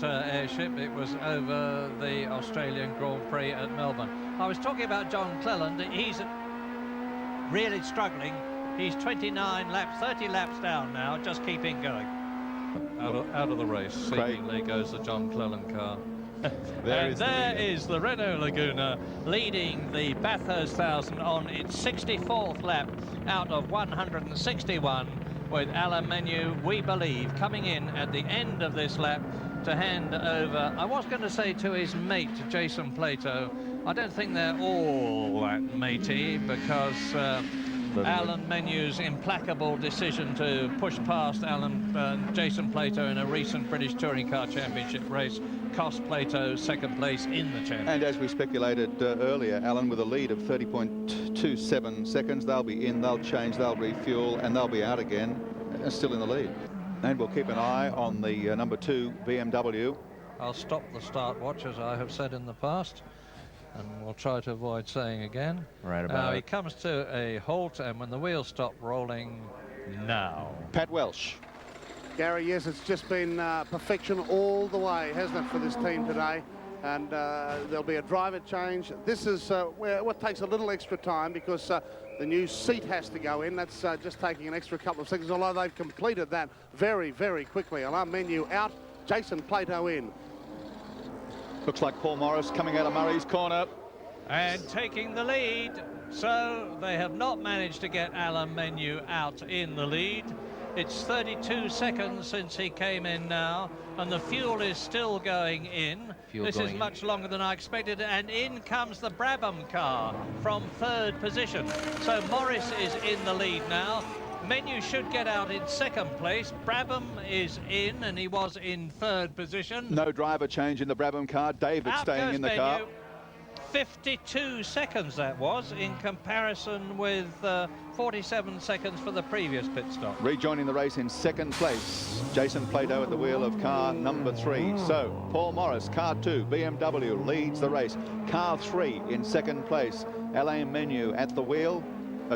airship. It was over the Australian Grand Prix at Melbourne. I was talking about John Cleland. He's really struggling. He's 29 laps, 30 laps down now, just keeping going. Out of the race, seemingly goes the John Cleland car. There is the Renault Laguna leading the Bathurst 1000 on its 64th lap out of 161, with Alain Menu, we believe, coming in at the end of this lap to hand over, I was going to say to his mate, Jason Plato. I don't think they're all that matey, because Alain Menu's implacable decision to push past Jason Plato in a recent British Touring Car Championship race cost Plato second place in the championship. And as we speculated earlier, Alan, with a lead of 30.27 seconds, they'll be in, they'll change, they'll refuel, and they'll be out again, still in the lead. And we'll keep an eye on the number 2 BMW. I'll stop the start watch, as I have said in the past, and we'll try to avoid saying again. Right about he comes to a halt, and when the wheels stop rolling, now. Pat Welsh. Gary, yes, it's just been perfection all the way, hasn't it, for this team today? And there'll be a driver change. This is what takes a little extra time, because the new seat has to go in. That's just taking an extra couple of seconds, although they've completed that very, very quickly. Alain Menu out, Jason Plato in. Looks like Paul Morris coming out of Murray's corner. And taking the lead. So they have not managed to get Alain Menu out in the lead. It's 32 seconds since he came in now, and the fuel is still going in. This is much longer than I expected, and in comes the Brabham car from third position. So Morris is in the lead now. Menu should get out in second place. Brabham is in, and he was in third position. No driver change in the Brabham car. David staying in the car. 52 seconds that was, in comparison with 47 seconds for the previous pit stop. Rejoining the race in second place, Jason Plato at the wheel of car number 3. So Paul Morris, car 2, BMW, leads the race. Car 3 in second place. Alain Menu at the wheel,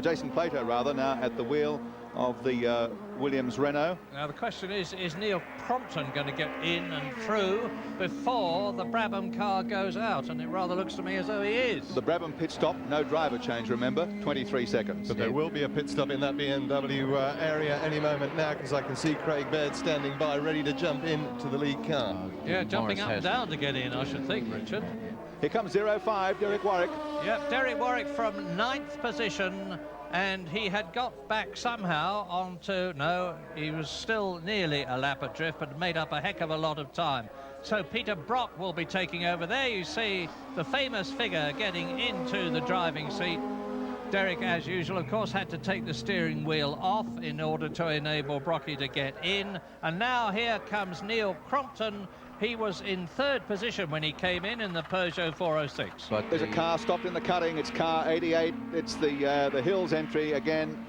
Jason Plato rather, now at the wheel of the Williams Renault. Now the question is Neil Crompton going to get in and through before the Brabham car goes out? And it rather looks to me as though he is. The Brabham pit stop, no driver change, remember, 23 seconds. But there will be a pit stop in that BMW area any moment now, because I can see Craig Baird standing by, ready to jump into the lead car. Yeah, jumping up and down to get in, I should think, Richard. Here comes 05, Derek Warwick. Yep, Derek Warwick from 9th position. And he had got back somehow onto, no, he was still nearly a lap adrift, but made up a heck of a lot of time. So Peter Brock will be taking over. There you see the famous figure getting into the driving seat. Derek, as usual, of course, had to take the steering wheel off in order to enable Brocky to get in. And now here comes Neil Crompton. He was in third position when he came in the Peugeot 406. But there's a car stopped in the cutting. It's car 88. It's the hills entry again.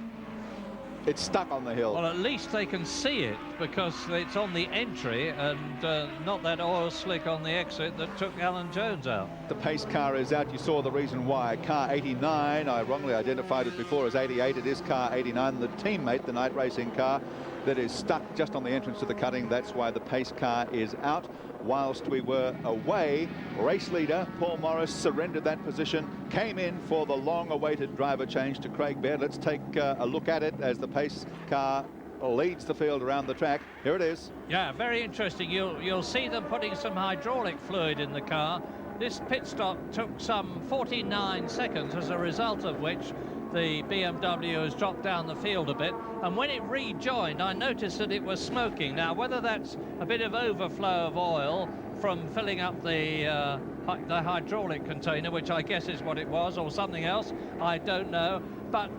It's stuck on the hill. Well, at least they can see it, because it's on the entry and not that oil slick on the exit that took Alan Jones out. The pace car is out. You saw the reason why. Car 89, I wrongly identified it before as 88. It is car 89. The teammate, the night racing car, that is stuck just on the entrance to the cutting. That's why the pace car is out. Whilst we were away, race leader Paul Morris surrendered that position, came in for the long-awaited driver change to Craig Baird. Let's take a look at it as the pace car leads the field around the track. Here it is. Yeah, very interesting. You'll see them putting some hydraulic fluid in the car. This pit stop took some 49 seconds, as a result of which the BMW has dropped down the field a bit, and when it rejoined I noticed that it was smoking. Now whether that's a bit of overflow of oil from filling up the hydraulic container, which I guess is what it was, or something else, I don't know. But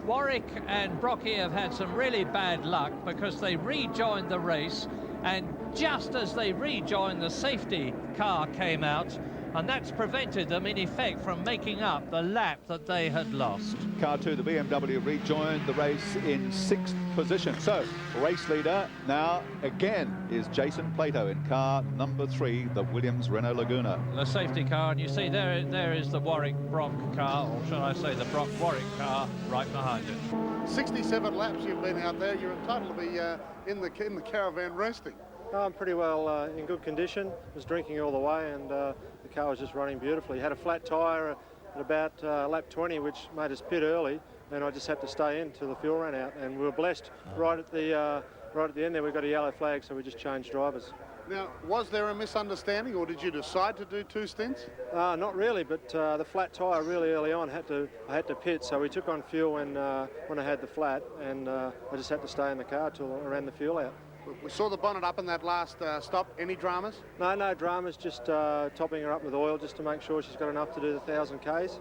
Warwick and Brocky have had some really bad luck, because they rejoined the race, and just as they rejoined, the safety car came out, and that's prevented them, in effect, from making up the lap that they had lost. Car 2, the BMW, rejoined the race in 6th position. So, race leader now, again, is Jason Plato in car number 3, the Williams Renault Laguna. The safety car, and you see there is the Warwick-Brock car, or should I say the Brock-Warwick car, right behind it. 67 laps you've been out there. You're entitled to be in the caravan resting. I'm pretty well in good condition. Was drinking all the way, and the car was just running beautifully. Had a flat tyre at about lap 20, which made us pit early, and I just had to stay in till the fuel ran out. And we were blessed right at the end there. We got a yellow flag, so we just changed drivers. Now, was there a misunderstanding, or did you decide to do 2 stints? Not really, but the flat tyre really early on I had to pit, so we took on fuel when I had the flat, and I just had to stay in the car till I ran the fuel out. We saw the bonnet up in that last stop. Any dramas? No dramas, just topping her up with oil just to make sure she's got enough to do the 1,000 Ks.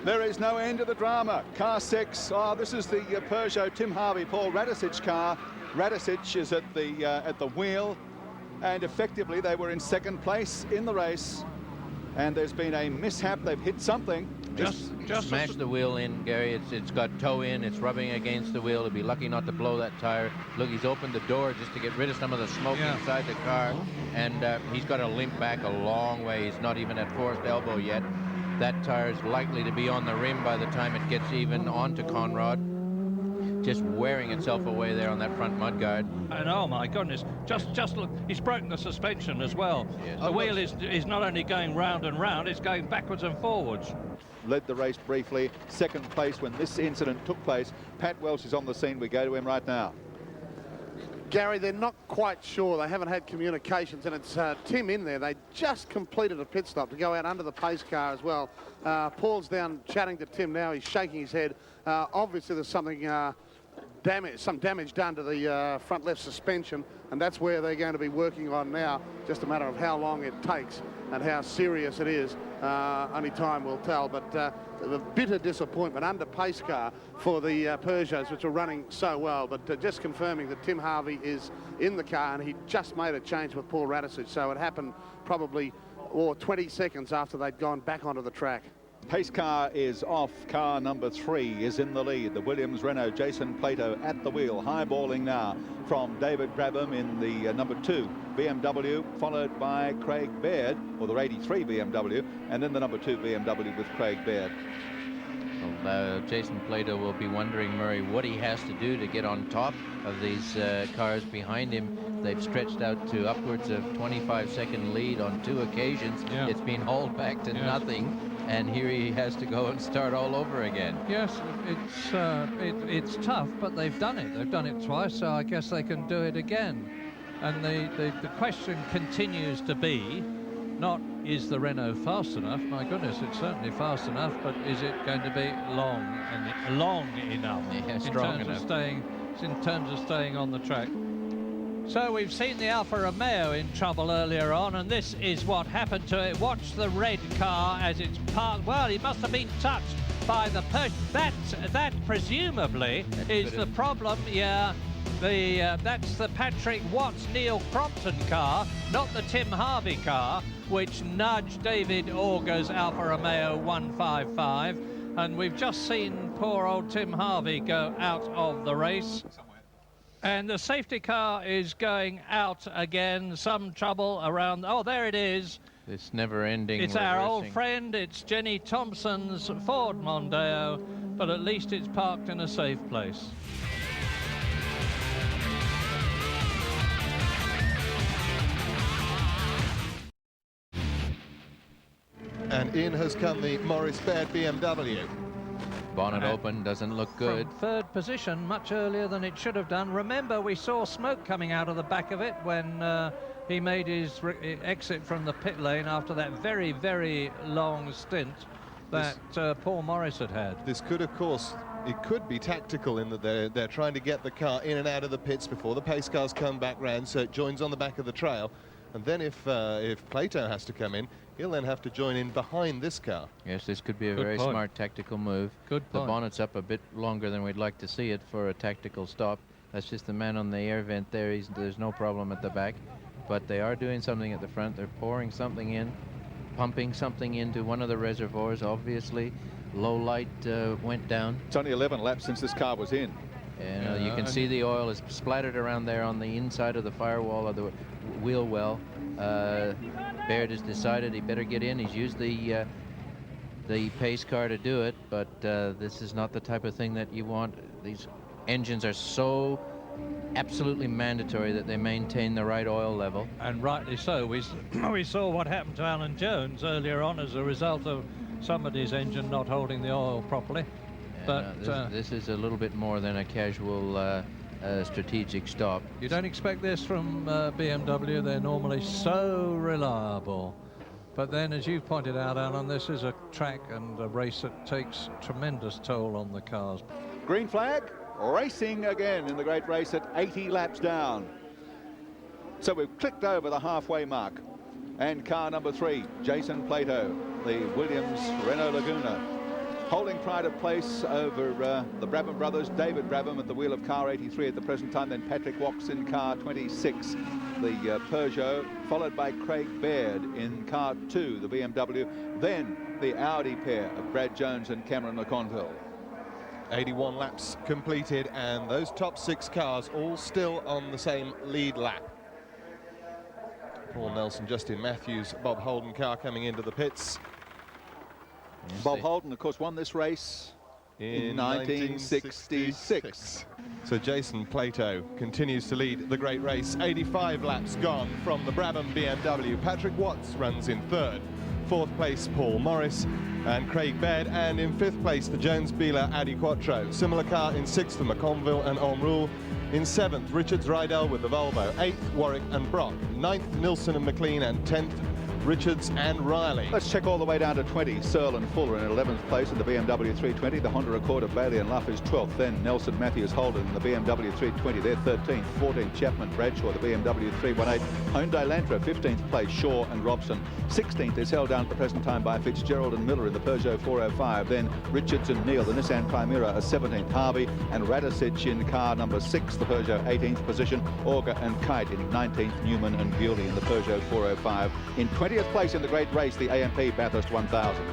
There is no end to the drama. Car 6. Oh, this is the Peugeot Tim Harvey, Paul Radicic car. Radicic is at the wheel, and effectively they were in second place in the race. And there's been a mishap. They've hit something. Just smashed the wheel in, Gary. It's got toe in. It's rubbing against the wheel. He'll be lucky not to blow that tire. Look, he's opened the door just to get rid of some of the smoke inside the car, and he's got to limp back a long way. He's not even at forced elbow yet. That tire is likely to be on the rim by the time it gets even onto Conrad. Just wearing itself away there on that front mudguard. And oh my goodness, just look, he's broken the suspension as well. Yes. The wheel is not only going round and round, it's going backwards and forwards. Led the race briefly, second place when this incident took place. Pat Welsh is on the scene. We go to him right now. Gary, they're not quite sure. They haven't had communications, and it's Tim in there. They just completed a pit stop to go out under the pace car as well. Paul's down chatting to Tim now. He's shaking his head. Obviously, there's something some damage done to the front left suspension, and that's where they're going to be working on now. Just a matter of how long it takes and how serious it is. Only time will tell, but the bitter disappointment under pace car for the Peugeots, which are running so well. But just confirming that Tim Harvey is in the car, and he just made a change with Paul Radicic, so it happened probably 20 seconds after they'd gone back onto the track. Pace car is off. Car number 3 is in the lead. The Williams Renault, Jason Plato at the wheel. Highballing now from David Brabham in the number 2 BMW, followed by Craig Baird, or the 83 BMW, and then the number 2 BMW with Craig Baird. Well, Jason Plato will be wondering, Murray, what he has to do to get on top of these cars behind him. They've stretched out to upwards of 25-second lead on 2 occasions. Yeah. It's been hauled back to nothing, and here he has to go and start all over again. Yes, it's tough, but they've done it. They've done it twice, so I guess they can do it again. And the question continues to be, not is the Renault fast enough? My goodness, it's certainly fast enough, but is it going to be long enough in terms of staying on the track? So we've seen the Alfa Romeo in trouble earlier on, and this is what happened to it. Watch the red car as it's parked. Well, it must have been touched by the Porsche. That presumably is the problem. Yeah, that's the Patrick Watts Neil Crompton car, not the Tim Harvey car, which nudged David Auger's Alfa Romeo 155. And we've just seen poor old Tim Harvey go out of the race. And the safety car is going out again. Some trouble around. Oh, there it is. This never-ending It's our old friend. It's Jenny Thompson's Ford Mondeo, but at least it's parked in a safe place. And in has come the Maurice Baird BMW. Bonnet open, doesn't look good. From third position, much earlier than it should have done. Remember, we saw smoke coming out of the back of it when he made his exit from the pit lane after that very, very long stint that Paul Morris had. This could, of course, it could be tactical in that they're trying to get the car in and out of the pits before the pace cars come back round, so it joins on the back of the trail. And then if Plato has to come in, he'll then have to join in behind this car. Yes, this could be a very smart tactical move. Good point. The bonnet's up a bit longer than we'd like to see it for a tactical stop. That's just the man on the air vent there. There's no problem at the back. But they are doing something at the front. They're pouring something in, pumping something into one of the reservoirs. Obviously, low light went down. It's only 11 laps since this car was in. And you can see the oil is splattered around there on the inside of the firewall of the wheel well. Baird has decided he better get in. He's used the pace car to do it, but this is not the type of thing that you want. These engines are so absolutely mandatory that they maintain the right oil level. And rightly so. We saw what happened to Alan Jones earlier on as a result of somebody's engine not holding the oil properly. But this is a little bit more than a casual strategic stop. you don't expect this from BMW. They're normally so reliable. But then, as you've pointed out, Alan, this is a track and a race that takes tremendous toll on the cars. Green flag, racing again in the great race at 80 laps down. So we've clicked over the halfway mark. And car number 3, Jason Plato, the Williams Renault Laguna, holding pride of place over the Brabham brothers. David Brabham at the wheel of car 83 at the present time, then Patrick Watts in car 26, the Peugeot, followed by Craig Baird in car 2, the BMW, then the Audi pair of Brad Jones and Cameron McConville. 81 laps completed, and those top 6 cars all still on the same lead lap. Paul Nelson, Justin Matthews, Bob Holden car coming into the pits. Yes, Bob Holden, of course, won this race in 1966. So Jason Plato continues to lead the great race. 85 laps gone from the Brabham BMW. Patrick Watts runs in 3rd. 4th place, Paul Morris and Craig Baird, and in 5th place, the Jones-Beeler Audi Quattro. Similar car in 6th for McConville and Omrule. In 7th, Richards Rydell with the Volvo. 8th, Warwick and Brock. 9th, Nilsson and McLean, and 10th, Richards and Riley. Let's check all the way down to 20. Searle and Fuller in 11th place in the BMW 320. The Honda Accord of Bailey and Luff is 12th. Then Nelson, Matthews, Holden in the BMW 320. They're 13th. 14th, Chapman, Bradshaw, the BMW 318. Hyundai Elantra, 15th place, Shaw and Robson. 16th is held down at the present time by Fitzgerald and Miller in the Peugeot 405. Then Richards and Neal, the Nissan Primera, are 17th. Harvey and Radicic in car number 6, the Peugeot 18th position. Auger and Kite in 19th. Newman and Bewley in the Peugeot 405. In 20th place in the great race, the AMP Bathurst 1000.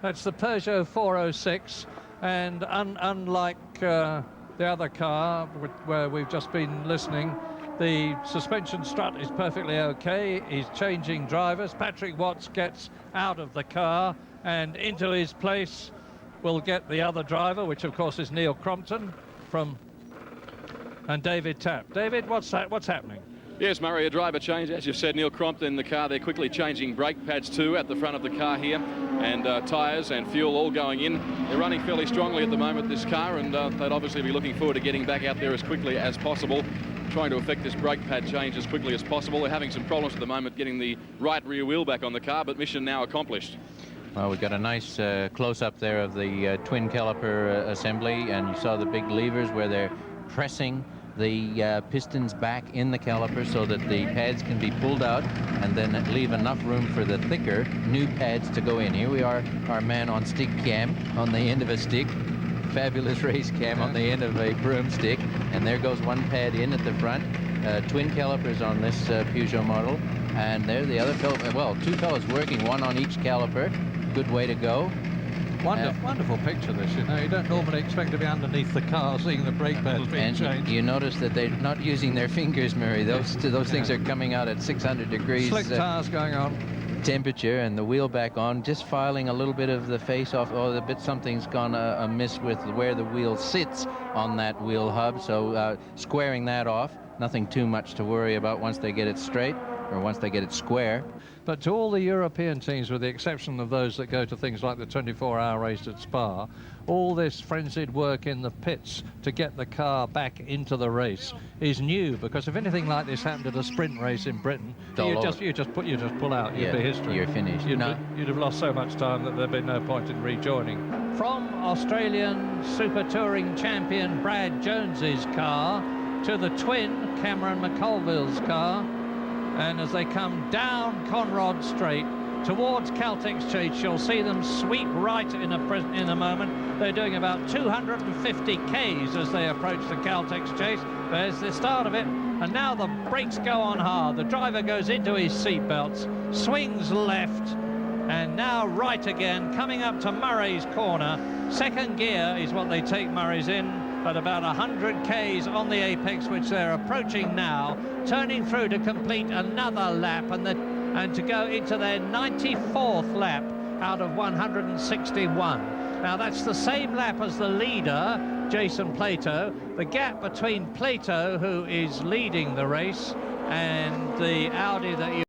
That's the Peugeot 406, and unlike the other car where we've just been listening, the suspension strut is perfectly okay. He's changing drivers. Patrick Watts gets out of the car, and into his place will get the other driver, which of course is Neil Crompton and David Tapp. David, what's happening? Yes, Murray, a driver change. As you've said, Neil Crompton in the car. They're quickly changing brake pads too at the front of the car here, and tyres and fuel all going in. They're running fairly strongly at the moment, this car, and they'd obviously be looking forward to getting back out there as quickly as possible, trying to effect this brake pad change as quickly as possible. They're having some problems at the moment getting the right rear wheel back on the car, but mission now accomplished. Well, we've got a nice close-up there of the twin caliper assembly, and you saw the big levers where they're pressing the pistons back in the caliper so that the pads can be pulled out and then leave enough room for the thicker new pads to go in. Here we are, our man on stick cam on the end of a stick. Fabulous race cam on the end of a broomstick, and there goes one pad in at the front. Twin calipers on this Peugeot model, and there the other fellow, well, two fellows working, one on each caliper. Good way to go. Wonderful picture this, you know. You don't normally expect to be underneath the car seeing the brake pads being changed. You notice that they're not using their fingers, Murray. Those things are coming out at 600 degrees. Slick tires going on. Temperature, and the wheel back on, just filing a little bit of the face off. Oh, something's gone amiss with where the wheel sits on that wheel hub, so squaring that off. Nothing too much to worry about once they get it straight, or once they get it square. But to all the European teams, with the exception of those that go to things like the 24-hour race at Spa, all this frenzied work in the pits to get the car back into the race is new, because if anything like this happened at a sprint race in Britain, you just pull out. You'd be history. You're finished. You'd have lost so much time that there'd be no point in rejoining. From Australian Super Touring champion Brad Jones's car to the twin Cameron McColville's car, and as they come down Conrod Straight towards Caltex Chase, you'll see them sweep right in a moment. They're doing about 250 Ks as they approach the Caltex Chase. There's the start of it, and now the brakes go on hard. The driver goes into his seatbelts, swings left, and now right again, coming up to Murray's corner. Second gear is what they take Murray's in, but about 100 Ks on the apex, which they're approaching now, turning through to complete another lap and to go into their 94th lap out of 161. Now that's the same lap as the leader, Jason Plato. The gap between Plato, who is leading the race, and the Audi that you